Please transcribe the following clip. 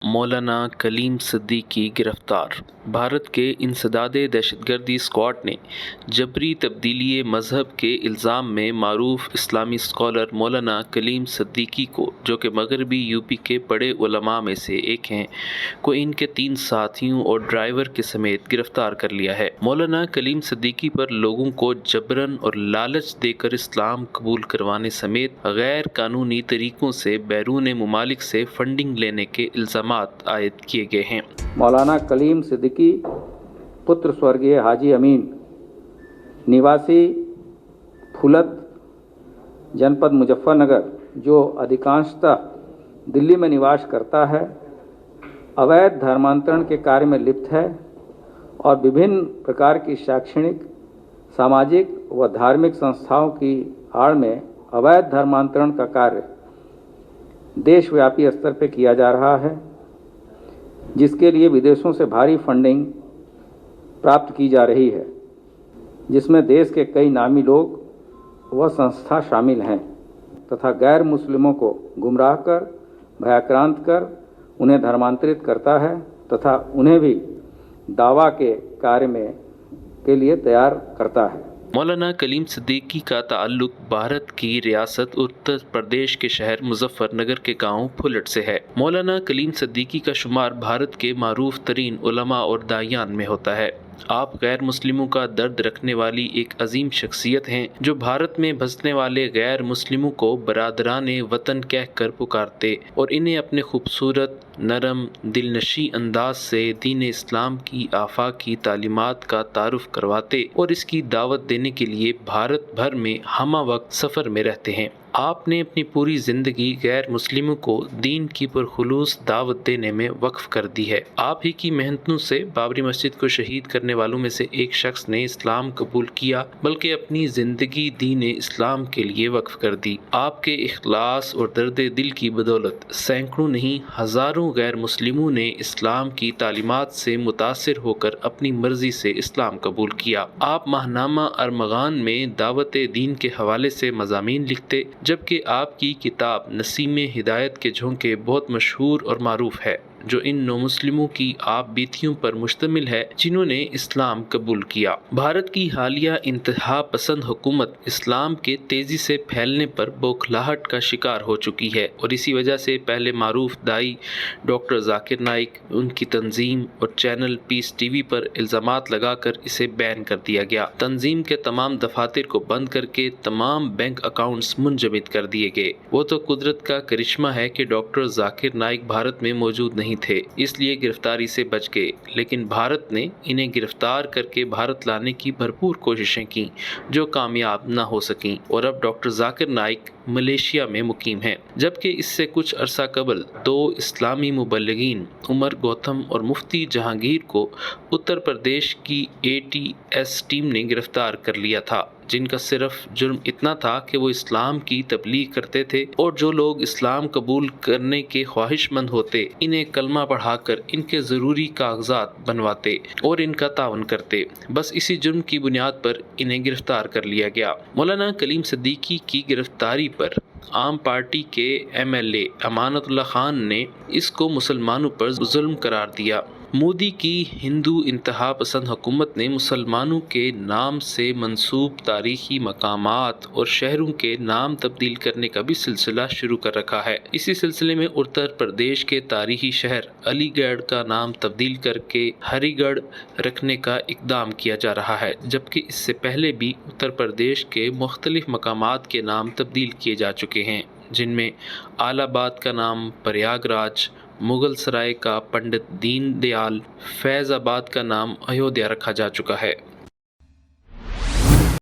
मौलाना कलीम सिद्दीकी गिरफ्तार। भारत के इंसदाद दहशतगर्दी स्क्वाड ने जबरी तब्दीली मजहब के इल्ज़ाम में मारूफ इस्लामी स्कॉलर मौलाना कलीम सिद्दीकी को, जो कि मगरबी यूपी के बड़े उलमा में से एक हैं, को इनके 3 साथियों और ड्राइवर के समेत गिरफ्तार कर लिया है। मौलाना कलीम सिद्दीकी पर लोगों को जबरन और लालच देकर इस्लाम कबूल करवाने समेत गैर कानूनी तरीकों से बैरून मुमालिक से फंडिंग लेने के इल्ज़ाम आयद किए गए हैं। मौलाना कलीम सिद्दीकी पुत्र स्वर्गीय हाजी अमीन, निवासी फुलत जनपद मुजफ्फरनगर, जो अधिकांशतः दिल्ली में निवास करता है, अवैध धर्मांतरण के कार्य में लिप्त है और विभिन्न प्रकार की शैक्षणिक, सामाजिक व धार्मिक संस्थाओं की आड़ में अवैध धर्मांतरण का कार्य देशव्यापी स्तर पर किया जा रहा है, जिसके लिए विदेशों से भारी फंडिंग प्राप्त की जा रही है, जिसमें देश के कई नामी लोग व संस्था शामिल हैं तथा गैर मुस्लिमों को गुमराह कर, भयाक्रांत कर उन्हें धर्मांतरित करता है तथा उन्हें भी दावा के कार्य में के लिए तैयार करता है। मौलाना कलीम सिद्दीकी का ताल्लुक भारत की रियासत उत्तर प्रदेश के शहर मुजफ्फरनगर के गांव फुलट से है। मौलाना कलीम सिद्दीकी का शुमार भारत के मारूफ तरीन उलमा और दायान में होता है। आप गैर मुस्लिमों का दर्द रखने वाली एक अजीम शख्सियत हैं, जो भारत में बसने वाले गैर मुस्लिमों को बरादराने वतन कह कर पुकारते और इन्हें अपने खूबसूरत, नरम, दिलनशी अंदाज से दीन इस्लाम की आफाकी तालीमात का तारुफ करवाते और इसकी दावत देने के लिए भारत भर में हमा वक्त सफ़र में रहते हैं। आपने अपनी पूरी ज़िंदगी गैर मुस्लिमों को दीन की पुरखुलूस दावत देने में वक्फ कर दी है। आप ही की मेहनतों से बाबरी मस्जिद को शहीद करने वालों में से एक शख्स ने इस्लाम कबूल किया, बल्कि अपनी ज़िंदगी दीन इस्लाम के लिए वक्फ कर दी। आपके इखलास और दर्द दिल की बदौलत सैकड़ों नहीं हज़ारों गैर मुस्लिमों ने इस्लाम की तालीमात से मुतासिर होकर अपनी मर्जी से इस्लाम कबूल किया। आप माहनामा अरमगान में दावत दीन के हवाले से मज़ामीन लिखते, जबकि आपकी किताब नसीमे हिदायत के झोंके बहुत मशहूर और मारूफ है, जो इन नौ मुस्लिमों की आप बीतियों पर मुश्तमिल है जिन्होंने इस्लाम कबूल किया। भारत की हालिया इंतहा पसंद हुकूमत इस्लाम के तेज़ी से फैलने पर बौखलाहट का शिकार हो चुकी है और इसी वजह से पहले मारूफ दाई डॉक्टर जाकिर नाइक, उनकी तंजीम और चैनल पीस टीवी पर इल्ज़ामात लगाकर इसे बैन कर दिया गया। तंजीम के तमाम दफातर को बंद करके तमाम बैंक अकाउंट्स मुंजमद कर दिए गए। वो तो कुदरत का करिश्मा है कि डॉक्टर जाकिर नाइक भारत में मौजूद नहीं थे, इसलिए गिरफ्तारी से बच गए, लेकिन भारत ने इन्हें गिरफ्तार करके भारत लाने की भरपूर कोशिशें की, जो कामयाब न हो सकीं और अब डॉक्टर जाकिर नाइक मलेशिया में मुकीम हैं। जबकि इससे कुछ अरसा कबल 2 इस्लामी मुबल्लिगीन उमर गौतम और मुफ्ती जहांगीर को उत्तर प्रदेश की ATS टीम ने गिरफ्तार कर लिया था, जिनका सिर्फ जुर्म इतना था कि वो इस्लाम की तबलीग करते थे और जो लोग इस्लाम कबूल करने के ख्वाहिशमंद होते, इन्हें कलमा पढ़ाकर इनके ज़रूरी कागजात बनवाते और इनका तावन करते। बस इसी जुर्म की बुनियाद पर इन्हें गिरफ्तार कर लिया गया। मौलाना कलीम सिद्दीकी की गिरफ्तारी पर आम पार्टी के MLA अमानतुल्लाह खान ने इसको मुसलमानों पर जुल्म करार दिया। मोदी की हिंदू इंतहा पसंद हुकूमत ने मुसलमानों के नाम से मंसूब तारीखी मकामात और शहरों के नाम तब्दील करने का भी सिलसिला शुरू कर रखा है। इसी सिलसिले में उत्तर प्रदेश के तारीखी शहर अलीगढ़ का नाम तब्दील करके हरिगढ़ रखने का इकदाम किया जा रहा है, जबकि इससे पहले भी उत्तर प्रदेश के मुख्तलिफ मकामात के नाम तब्दील किए जा चुके हैं, जिनमें आलाबाद का नाम प्रयागराज, मुगल सराय का पंडित दीन दयाल, फैज़ाबाद का नाम अयोध्या रखा जा चुका है।